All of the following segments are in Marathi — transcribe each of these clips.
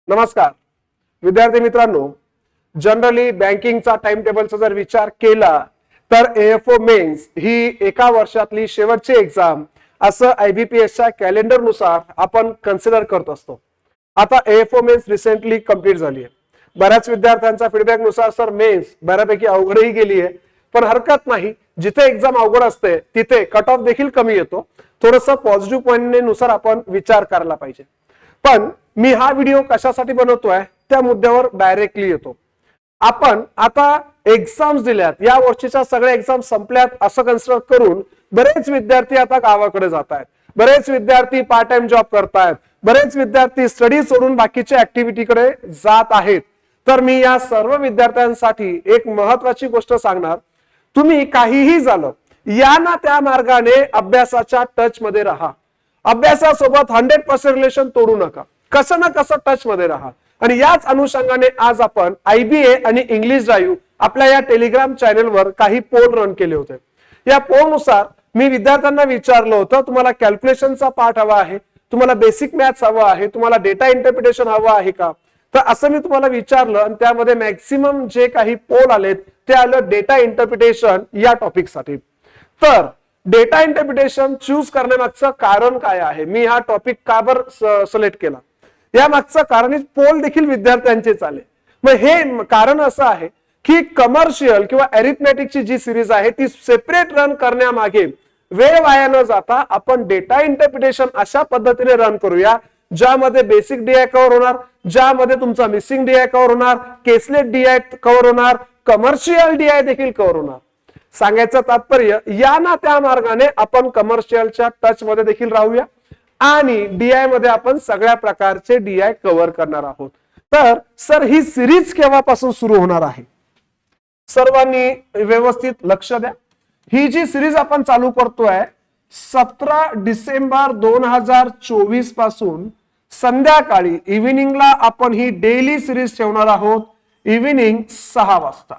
नमस्कार विद्यार्थी मित्रांनो, जनरली बँकिंगचा टाइम टेबलचा जर विचार केला तर AFO मेन्स ही एका वर्षातली शेवटची एक्झाम असं IBPSच्या कॅलेंडर नुसार आपण कन्सिडर करत असतो. आता AFO मेन्स रिसेंटली कंप्लीट झाली आहे. बऱ्याच विद्यार्थ्यांचा फीडबॅक नुसार सर मेन्स बऱ्यापैकी अवघडही गेली आहे, पण हरकत नाही. जिथे एक्झाम अवघड असते तिथे कट ऑफ देखील कमी येतो. थोडंसं पॉझिटिव्ह पॉइंटने नुसार आपण विचार करायला पाहिजे. पण मी हा व्हिडिओ कशासाठी बनवतोय त्या मुद्द्यावर डायरेक्टली येतो. आपण आता एक्झाम्स दिल्यात, या वर्षीच्या सगळ्या एक्झाम संपल्यात असं कन्सिडर करून बरेच विद्यार्थी आता गावाकडे जात आहेत, बरेच विद्यार्थी पार्ट टाइम जॉब करतायत, बरेच विद्यार्थी स्टडी सोडून बाकीच्या ऍक्टिव्हिटीकडे जात आहेत. तर मी या सर्व विद्यार्थ्यांसाठी एक महत्वाची गोष्ट सांगणार. तुम्ही काहीही झालं या ना त्या मार्गाने अभ्यासाच्या टच मध्ये राहा. अभ्यासासोबत 100% रिलेशन तोडू नका. कसं ना कसं टच मध्ये राहा. आणि याच अनुषंगाने आज आपण IBA आणि इंग्लिश ड्राईव्ह आपल्या या टेलिग्राम चॅनलवर काही पोल रन केले होते. या पोल नुसार मी विद्यार्थ्यांना विचारलं होतं, तुम्हाला कॅल्क्युलेशनचा पार्ट हवा आहे, तुम्हाला बेसिक मॅथ्स हवं आहे, तुम्हाला डेटा इंटरप्रिटेशन हवं आहे का? तर असं मी तुम्हाला विचारलं आणि त्यामध्ये मॅक्सिमम जे काही पोल आलेत ते आलं डेटा इंटरप्रिटेशन या टॉपिकसाठी. तर डेटा इंटरप्रिटेशन चूज करण्यामागचं कारण काय आहे, मी हा टॉपिक का बरं सिलेक्ट केला, या मागचं कारण पोल देखील विद्यार्थ्यांचेच आले. मग हे कारण असं आहे की कमर्शियल किंवा अरिथमॅटिकची जी सिरीज आहे ती सेपरेट रन करण्यामागे वेळ वाया न जाता आपण डेटा इंटरप्रिटेशन अशा पद्धतीने रन करूया ज्यामध्ये बेसिक DI कव्हर होणार, ज्यामध्ये तुमचा मिसिंग DI कव्हर होणार, केसलेट DI कव्हर होणार, कमर्शियल DI देखील कव्हर होणार. सांगायचं तात्पर्य, या ना त्या मार्गाने आपण कमर्शियलच्या टच मध्ये देखील राहूया आणि DI मध्ये आपण सगळ्या प्रकारचे DI कव्हर करणार आहोत. तर सर ही सिरीज केव्हापासून सुरू होणार आहे, सर्वांनी व्यवस्थित लक्ष द्या. ही जी सिरीज आपण चालू करतोय 17 डिसेंबर 2024 पासून संध्याकाळी इव्हिनिंगला आपण ही डेली सिरीज ठेवणार आहोत, इव्हिनिंग 6 वाजता.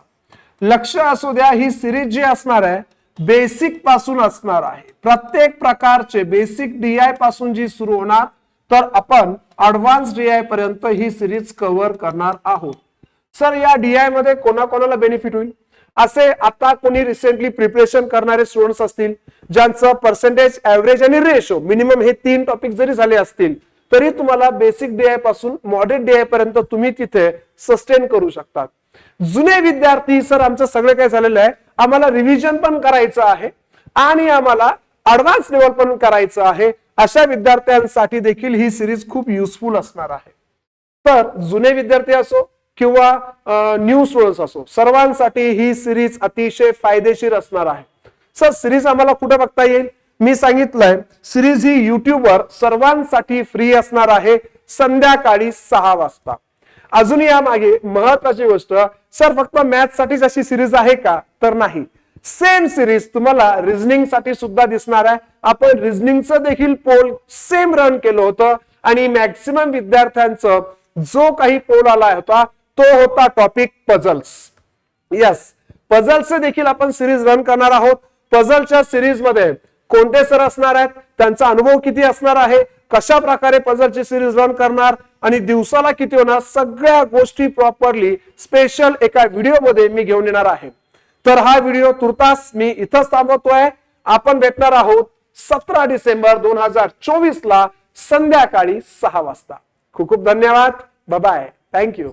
लक्ष असू द्या, ही सिरीज जी असणार आहे बेसिक पासून असणार आहे. प्रत्येक प्रकारचे बेसिक DI पासून जी सुरू होणार तर आपण ऍडव्हान्स DI पर्यंत ही सिरीज कव्हर करणार आहोत. सर या DI मध्ये कोणाकोणाला बेनिफिट होईल? असे आता कोणी रिसेंटली प्रिपरेशन करणारे स्टुडंट्स असतील ज्यांचं पर्सेंटेज, ऍव्हरेज आणि रेशो मिनिमम हे 3 टॉपिक जरी झाले असतील तरी तुम्हाला बेसिक DI पासून मॉडरेट DI पर्यंत तुम्ही तिथे सस्टेन करू शकतात. जुने विद्यार्थी, सर आमचं सगळं काय झालेलं आहे, आम्हाला रिव्हिजन पण करायचं आहे आणि आम्हाला ऍडव्हान्स लेवल पण करायचं आहे, अशा विद्यार्थ्यांसाठी देखील ही सिरीज खूप युजफुल असणार आहे. तर जुने विद्यार्थी असो किंवा न्यू स्टुडंट्स असो, सर्वांसाठी ही सिरीज अतिशय फायदेशीर असणार आहे. सर सिरीज आम्हाला कुठे बघता येईल? मी सांगितलंय सिरीज ही युट्यूबवर सर्वांसाठी फ्री असणार आहे संध्याकाळी 6 वाजता. अजून या मागे महत्वाची गोष्ट, सर फक्त मॅथ्स साठीच अशी सिरीज आहे का? तर नाही. सेम सिरीज तुम्हाला रिझनिंग साठी सुद्धा दिसणार आहे. आपण रिझनिंगचं देखील पोल सेम रन केलं होतं आणि मॅक्सिमम विद्यार्थ्यांचं जो काही पोल आला होता तो होता टॉपिक पझल्स. यस, पझल्स देखील आपण सिरीज रन करणार आहोत. पझलच्या सिरीज मध्ये कोणते सर असणार आहेत, त्यांचा अनुभव किती असणार आहे, कशा प्रकारे पझलची सिरीज रन करणार आणि दिवसाला किती होणार, सगळ्या गोष्टी प्रॉपरली स्पेशल एका व्हिडिओ मध्ये मी घेऊन येणार आहे. तर हा व्हिडिओ तुर्तास मी इथंच थांबवतोय. आपण भेटणार आहोत 17 डिसेंबर 2024 ला संध्याकाळी 6 वाजता. खूप खूप धन्यवाद. Bye bye. थँक्यू.